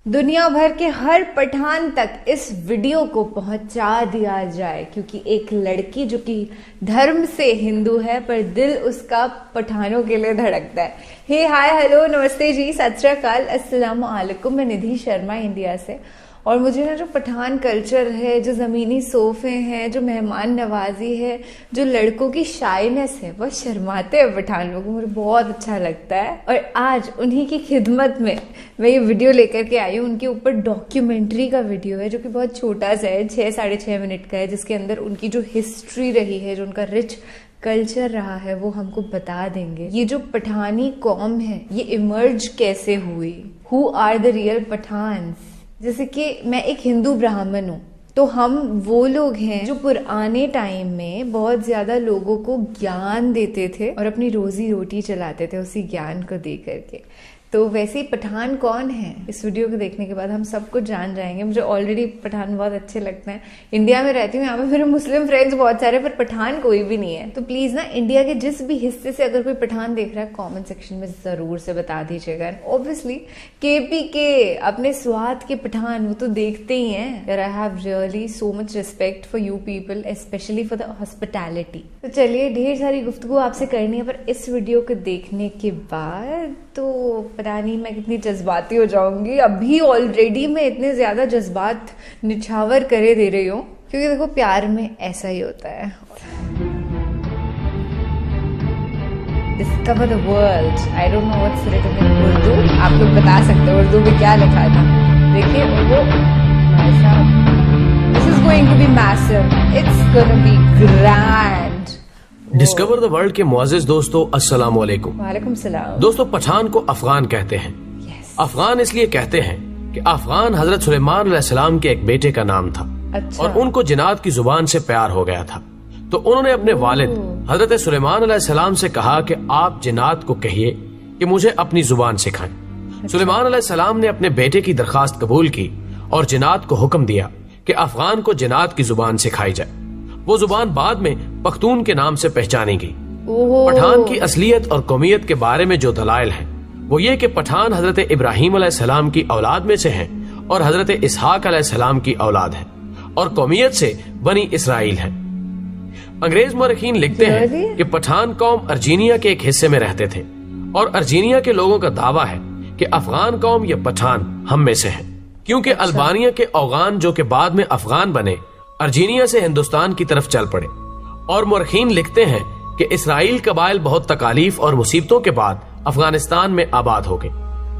दुनिया भर के हर पठान तक इस वीडियो को पहुंचा दिया जाए, क्योंकि एक लड़की जो कि धर्म से हिंदू है पर दिल उसका पठानों के लिए धड़कता है। हे हाय हेलो नमस्ते जी, सत श्री अकाल, अस्सलाम वालेकुम। मैं निधि शर्मा इंडिया से। और मुझे ना जो पठान कल्चर है, जो ज़मीनी सोफे हैं, जो मेहमान नवाजी है, जो लड़कों की शाइनेस है, वो शर्माते हैं पठान लोग, मुझे बहुत अच्छा लगता है। और आज उन्हीं की खिदमत में मैं ये वीडियो लेकर के आई हूँ। उनके ऊपर डॉक्यूमेंट्री का वीडियो है जो कि बहुत छोटा सा है, 6-6.5 मिनट का है, जिसके अंदर उनकी जो हिस्ट्री रही है, जो उनका रिच कल्चर रहा है, वो हमको बता देंगे। ये जो पठानी कौम है ये इमर्ज कैसे हुई, who are the real Pathans. जैसे कि मैं एक हिंदू ब्राह्मण हूँ, तो हम वो लोग हैं जो पुराने टाइम में बहुत ज्यादा लोगों को ज्ञान देते थे और अपनी रोजी रोटी चलाते थे उसी ज्ञान को दे करके। तो वैसे ही पठान कौन है, इस वीडियो को देखने के बाद हम सब कुछ जान जाएंगे। मुझे ऑलरेडी पठान बहुत अच्छे लगते हैं। इंडिया में रहती हूँ, यहाँ पे मेरे मुस्लिम फ्रेंड्स बहुत सारे, पर पठान कोई भी नहीं है। तो प्लीज ना इंडिया के जिस भी हिस्से से अगर कोई पठान देख रहा है, कमेंट सेक्शन में जरूर से बता दीजिएगा। ऑब्वियसली केपी के अपने स्वाद के पठान वो तो देखते ही हैं। I have really so much respect for you people, specially for the hospitality. तो चलिए, ढेर सारी गुफ्तगू आपसे करनी है, पर इस वीडियो को देखने के बाद तो पता नहीं मैं कितनी जज्बाती हो जाऊंगी। अभी ऑलरेडी मैं इतने ज्यादा जज्बात निछावर करे दे रही हूँ, क्योंकि देखो प्यार में ऐसा ही होता है। Discover the world, I don't know what's written in Urdu, आप लोग बता सकते हो उर्दू में क्या लिखा था। देखिए वो this is going to be massive, it's gonna be grand. Discover the world के मुअज़्ज़िज़ दोस्तों, अस्सलाम वालेकुम। वालेकुम सलाम। दोस्तों, पठान को अफगान कहते हैं। अफगान इसलिए कहते हैं कि अफगान हजरत सुलेमान अलैहिस्सलाम के एक बेटे का नाम था। अच्छा। और उनको जिनात की जुबान से प्यार हो गया था, तो उन्होंने अपने वालिद हजरत सुलेमान अलैहिस्सलाम से कहा कि आप जिनात को कहिए कि मुझे अपनी जुबान सिखाएं। अच्छा। सुलेमान अलैहिस्सलाम ने अपने बेटे की दरखास्त कबूल की और जिनात को हुक्म दिया कि अफगान को जिनात की जुबान सिखाई जाए। वो जुबान बाद में पख्तून के नाम से पहचानी गई। पठान की असलियत और कौमियत के बारे में जो दलाइल हैं, वो ये कि पठान हजरत इब्राहीम अलैहिस्सलाम की औलाद में से हैं और हजरत इसहाक अलैहिस्सलाम की औलाद है, और कौमियत से बनी इसराइल है। अंग्रेज मौरखीन लिखते हैं कि पठान कौम अर्जीनिया के एक हिस्से में रहते थे, और अर्जीनिया के लोगों का दावा है कि अफगान कौम या पठान हम में से है, क्योंकि अल्बानिया के अफगान जो कि बाद में अफगान बने, अर्जीनिया से हिंदुस्तान की तरफ चल पड़े। और मौरखीन लिखते हैं कि इसराइल कबाइल बहुत तकालीफ और मुसीबतों के बाद अफगानिस्तान में आबाद हो गए।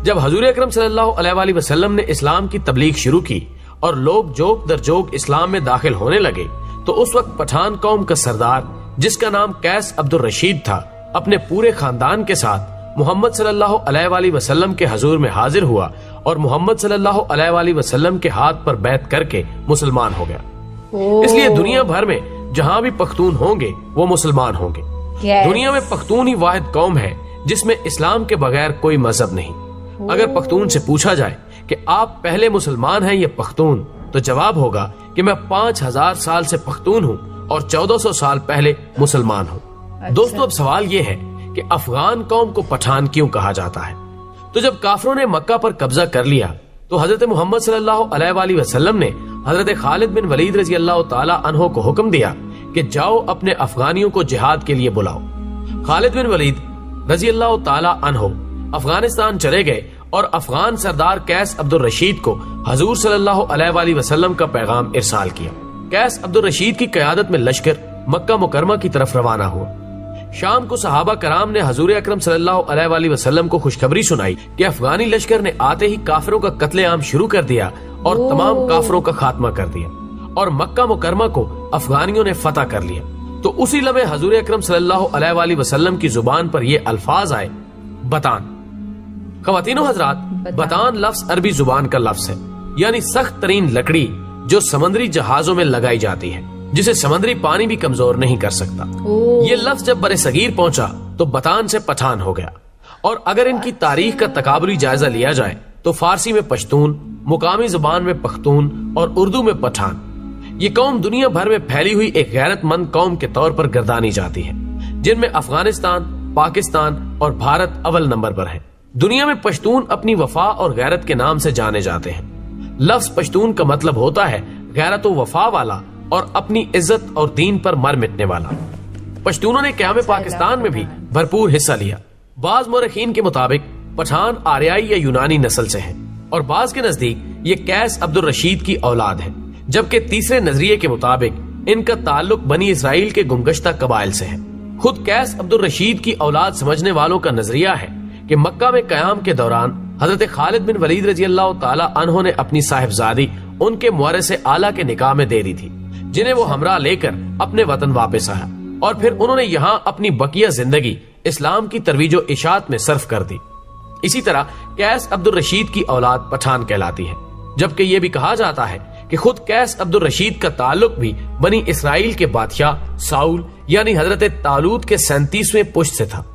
जब हजूर अकरम सल्लल्लाहु अलैहि वसल्लम ने इस्लाम की तबलीग शुरू की और लोग जोक दर जोक इस्लाम में दाखिल होने लगे, तो उस वक्त पठान कौम का सरदार, जिसका नाम कैस अब्दुल रशीद था, अपने पूरे खानदान के साथ मोहम्मद सल्लल्लाहु अलैहि वसल्लम के हजूर में हाजिर हुआ और मोहम्मद सल्लल्लाहु अलैहि वसल्लम के हाथ पर बैत करके मुसलमान हो गया। इसलिए दुनिया भर में जहाँ भी पख्तून होंगे वो मुसलमान होंगे। दुनिया में पख्तून ही वाहिद कौम है जिसमें इस्लाम के बगैर कोई मजहब नहीं। अगर पख्तून से पूछा जाए कि आप पहले मुसलमान हैं या पख्तून, तो जवाब होगा कि मैं 5000 साल से पख्तून हूँ और 1400 साल पहले मुसलमान हूँ। अच्छा। दोस्तों, अब सवाल ये है कि अफगान कौम को पठान क्यों कहा जाता है। तो जब काफरों ने मक्का पर कब्जा कर लिया, तो हजरत मोहम्मद सल्लल्लाहु अलैहि वसल्लम ने हजरत खालिद बिन वलीद रजी अल्लाह ताला अन्हो को हुक्म दिया कि जाओ अपने अफगानियों को जिहाद के लिए बुलाओ। खालिद बिन वलीद रजी अल्लाह ताला अन्हो अफगानिस्तान चले गए और अफगान सरदार कैस अब्दुल रशीद को हजूर सल्लल्लाहु अलैहि वसल्लम का पैगाम इरसाल किया। कैस अब्दुल रशीद की क़यादत में लश्कर मक्का मुकरमा की तरफ रवाना हुआ। शाम को सहाबा कराम ने हजूर अकरम सल्लल्लाहु अलैहि वसल्लम को खुशखबरी सुनाई कि अफगानी लश्कर ने आते ही काफिरों का कत्लेआम शुरू कर दिया और तमाम काफिरों का खात्मा कर दिया, और मक्का मुकरमा को अफगानियों ने फतह कर लिया। तो उसी लम्हे हजूर अकरम सल्लल्लाहु अलैहि वसल्लम की जुबान पर ये अल्फाज आए, बतान। ख़वातीनो हजरात, बतान लफ्ज अरबी जुबान का लफ्ज है, यानी सख्त तरीन लकड़ी जो समंदरी जहाजों में लगाई जाती है, जिसे समंदरी पानी भी कमजोर नहीं कर सकता। ये लफ्ज जब बरे सगीर पहुंचा तो बतान से पठान हो गया। और अगर इनकी तारीख का तकाबुली जायजा लिया जाए तो फारसी में पश्तून, मुकामी जुबान में पख्तून और उर्दू में पठान, ये कौम दुनिया भर में फैली हुई एक गैरतमंद कौम के तौर पर गर्दानी जाती है, जिनमें अफगानिस्तान, पाकिस्तान और भारत अव्वल नंबर पर है। दुनिया में पश्तून अपनी वफा और गैरत के नाम से जाने जाते हैं। लफ्ज पश्तून का मतलब होता है गैरत व वफा वाला और अपनी इज्जत और दीन पर मर मिटने वाला। पश्तूनों ने क़याम पाकिस्तान में भी भरपूर हिस्सा लिया। बाज मौरखीन के मुताबिक पठान आर्याई या यूनानी नस्ल से हैं और बाज के नजदीक ये कैस अब्दुल रशीद की औलाद है, जबकि तीसरे नजरिए के मुताबिक इनका ताल्लुक बनी इसराइल के गुमगश्ता कबाइल से है। खुद कैस अब्दुल रशीद की औलाद समझने वालों का नजरिया है कि मक्का में कयाम के दौरान हजरत खालिद बिन वलीद रजी अल्लाह ताला अन्हो ने अपनी साहिबजादी उनके मुअर्रिस आला के निकाह में दे दी थी, जिन्हें वो हमरा लेकर अपने वतन वापस आया और फिर उन्होंने यहाँ अपनी बकिया जिंदगी इस्लाम की तरवीजो इशात में सर्फ कर दी। इसी तरह कैस अब्दुल रशीद की औलाद पठान कहलाती है, जबकि यह भी कहा जाता है कि खुद कैस अब्दुल रशीद का ताल्लुक भी बनी इसराइल के बादशाह साउल यानी हजरत तालूत के 37वें पुश्त से था।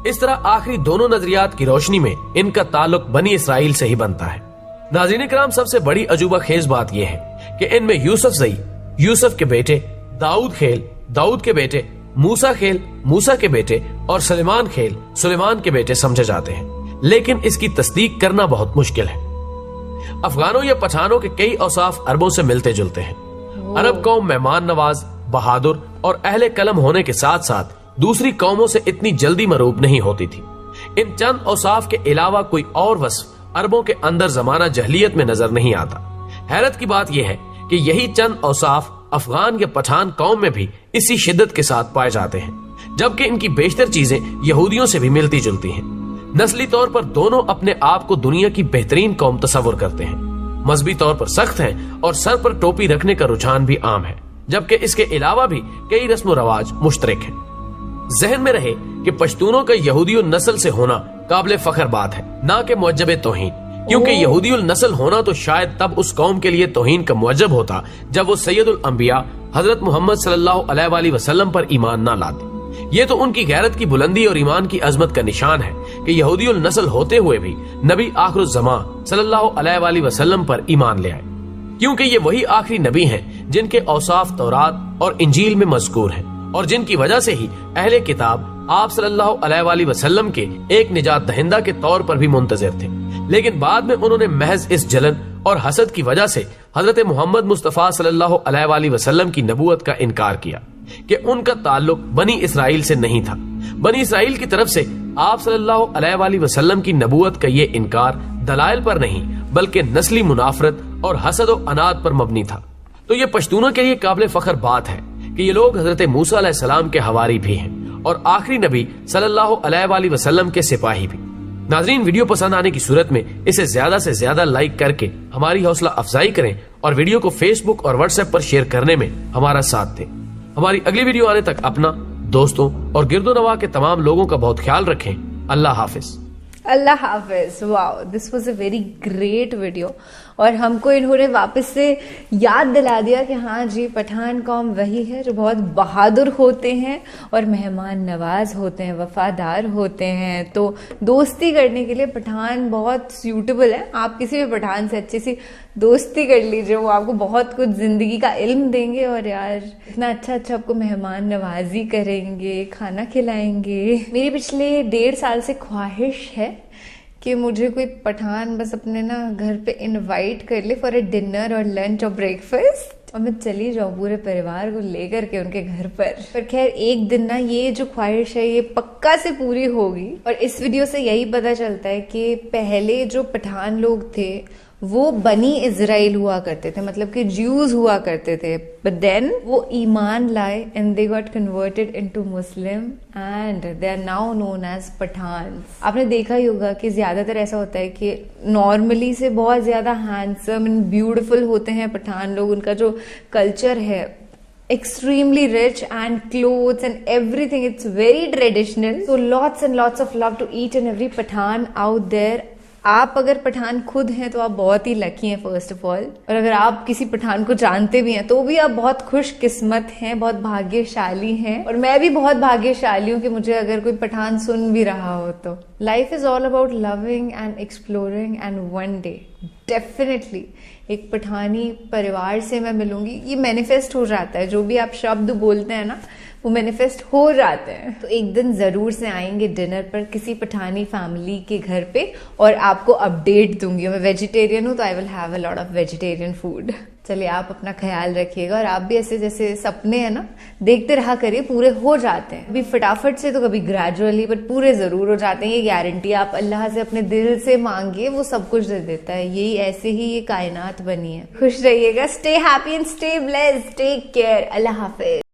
इस तरह आखिरी दोनों नजरियात की रोशनी में इनका ताल्लुक बनी इसराइल से ही बनता है। नाज़रीन इकराम, सबसे बड़ी अजूबा खेज बात यह है कि इनमें यूसुफ ज़ई, यूसुफ के बेटे, दाऊद खेल, दाऊद के बेटे, मूसा खेल, मूसा के बेटे और सुलेमान खेल, सुलेमान के बेटे समझे जाते हैं, लेकिन इसकी तस्दीक करना बहुत मुश्किल है। अफगानों या पठानों के कई औसाफ अरबों से मिलते जुलते हैं। अरब कौम मेहमान नवाज, बहादुर और अहले कलम होने के साथ साथ दूसरी कौमों से इतनी जल्दी मरूब नहीं होती थी। इन चंद औसाफ के अलावा कोई और वस्फ अरबों के अंदर जमाना जहलियत में नजर नहीं आता। हैरत की बात यह है कि यही चंद औसाफ अफगान या पठान कौम में भी इसी शिद्दत के साथ पाए जाते हैं, जबकि इनकी बेशतर चीजें यहूदियों से भी मिलती जुलती हैं। नस्ली तौर पर दोनों अपने आप को दुनिया की बेहतरीन कौम तस्वुर करते हैं, मजहबी तौर पर सख्त हैं और सर पर टोपी रखने का रुझान भी आम है, जबकि इसके अलावा भी कई रस्म व रवाज मुश्तरक हैं। जहन में रहे कि पश्तूनों का यहूदियों नस्ल से होना काबिल फख्र बात है, ना कि मुअज्जब तौहीन, क्योंकि यहूदियुल नस्ल होना तो शायद तब उस कौम के लिए तौहीन का मुअज्जब होता जब वो सैयदुल अंबिया हजरत मोहम्मद सल्लल्लाहु अलैहि वसल्लम पर ईमान ना लाते। ये तो उनकी गैरत की बुलंदी और ईमान की अजमत का निशान है कि यहूदियुल नस्ल होते हुए भी नबी आखिरुज़्ज़मा सल्लल्लाहु अलैहि वसल्लम पर ईमान ले आए, क्योंकि ये वही आखिरी नबी हैं जिनके औसाफ तौरात और इंजील में मज़कूर हैं और जिनकी वजह से ही अहले किताब आप सल्लल्लाहु अलैहि वसल्लम के एक निजात दहिंदा के तौर पर भी मुंतज़िर थे। लेकिन बाद में उन्होंने महज इस जलन और हसद की वजह से हजरत मोहम्मद मुस्तफ़ा सल्लल्लाहु अलैहि वसल्लम की नबूवत का इनकार किया कि उनका ताल्लुक बनी इसराइल से नहीं था। बनी इसराइल की तरफ से आप सल्लल्लाहु अलैहि वसल्लम की नबूवत का ये इनकार दलाइल पर नहीं बल्कि नस्ली मुनाफरत और हसद और अनाद पर मबनी था। तो ये पश्तूनों के लिए काबिल फख्र बात है कि ये लोग हजरत मूसा अलैहिस्सलाम के हवारी भी हैं और आखिरी नबी सल्लल्लाहु अलैहि वसल्लम के सिपाही भी। नाजरीन, वीडियो पसंद आने की सूरत में इसे ज्यादा से ज्यादा लाइक करके हमारी हौसला अफजाई करें और वीडियो को फेसबुक और व्हाट्सएप पर शेयर करने में हमारा साथ दें। हमारी अगली वीडियो आने तक अपना, दोस्तों और गिरदो नवा के तमाम लोगों का बहुत ख्याल रखें। अल्लाह हाफिज। अल्लाह हाफिज। Wow, this was a very great video और हमको इन्होंने वापस से याद दिला दिया कि हाँ जी, पठान कौम वही है जो बहुत बहादुर होते हैं और मेहमान नवाज होते हैं, वफादार होते हैं। तो दोस्ती करने के लिए पठान बहुत सूटेबल है। आप किसी भी पठान से अच्छी सी दोस्ती कर लीजिए, वो आपको बहुत कुछ जिंदगी का इल्म देंगे और यार इतना अच्छा अच्छा आपको मेहमान नवाजी करेंगे, खाना खिलाएंगे। मेरी पिछले 1.5 साल से ख्वाहिश है कि मुझे कोई पठान बस अपने ना घर पे इनवाइट कर ले फॉर ए डिनर और लंच और ब्रेकफास्ट और मैं चली जाऊँ पूरे परिवार को लेकर के उनके घर पर खैर एक दिन ना ये जो ख्वाहिश है ये पक्का से पूरी होगी। और इस वीडियो से यही पता चलता है कि पहले जो पठान लोग थे वो बनी इजराइल हुआ करते थे, मतलब कि ज्यूज हुआ करते थे, बट देन वो ईमान लाए and they got converted into Muslim and they are now known as Pathans. आपने देखा ही होगा कि ज्यादातर ऐसा होता है कि नॉर्मली से बहुत ज्यादा हैंडसम एंड ब्यूटीफुल होते हैं पठान लोग। उनका जो कल्चर है extremely rich and clothes and everything, it's very traditional, so lots and lots of love to each and every Pathan out there। आप अगर पठान खुद हैं तो आप बहुत ही लकी हैं फर्स्ट ऑफ ऑल, और अगर आप किसी पठान को जानते भी हैं तो भी आप बहुत खुशकिस्मत हैं, बहुत भाग्यशाली हैं। और मैं भी बहुत भाग्यशाली हूँ कि मुझे अगर कोई पठान सुन भी रहा हो तो। Life is all about loving and exploring and one day definitely एक पठानी परिवार से मैं मिलूंगी। ये मैनिफेस्ट हो जाता है, जो भी आप शब्द बोलते हैं ना वो मैनिफेस्ट हो जाते हैं। तो एक दिन जरूर से आएंगे डिनर पर किसी पठानी फैमिली के घर पे और आपको अपडेट दूंगी। मैं वेजिटेरियन हूँ तो I will have a lot of vegetarian food. चलिए, आप अपना ख्याल रखिएगा और आप भी ऐसे जैसे सपने हैं ना देखते रहा करिए, पूरे हो जाते हैं। कभी फटाफट से तो कभी ग्रेजुअली, बट पूरे जरूर हो जाते हैं, ये गारंटी। आप अल्लाह से अपने दिल से मांगिए, वो सब कुछ दे देता है। यही ऐसे ही ये कायनात बनी है। खुश रहिएगा, stay happy and stay blessed, take care, अल्लाह हाफिज।